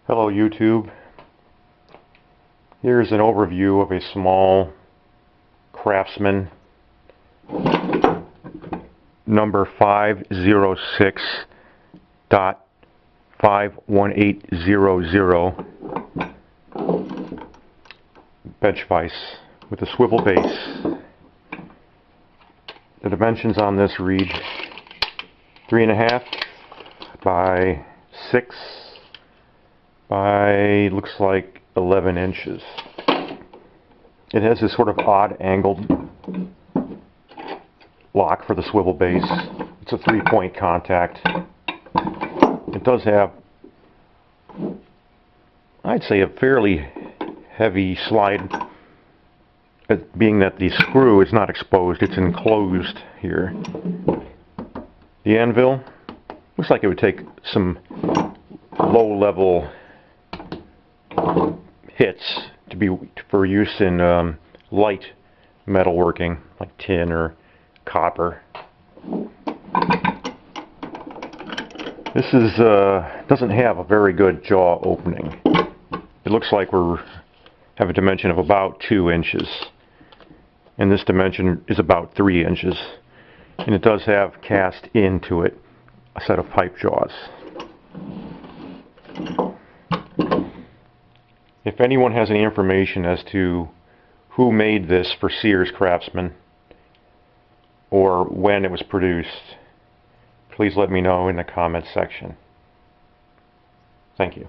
Hello YouTube. Here's an overview of a small Craftsman number 506.51800 bench vise with a swivel base. The dimensions on this read 3.5 by 6 by looks like 11 inches. It has this sort of odd angled lock for the swivel base. It's a 3-point contact. It does have, I'd say, a fairly heavy slide, being that the screw is not exposed, it's enclosed here. The anvil looks like it would take some low-level hits for use in light metalworking like tin or copper. This doesn't have a very good jaw opening. It looks like we have a dimension of about 2 inches, and this dimension is about 3 inches, and it does have cast into it a set of pipe jaws. If anyone has any information as to who made this for Sears Craftsman or when it was produced, please let me know in the comments section. Thank you.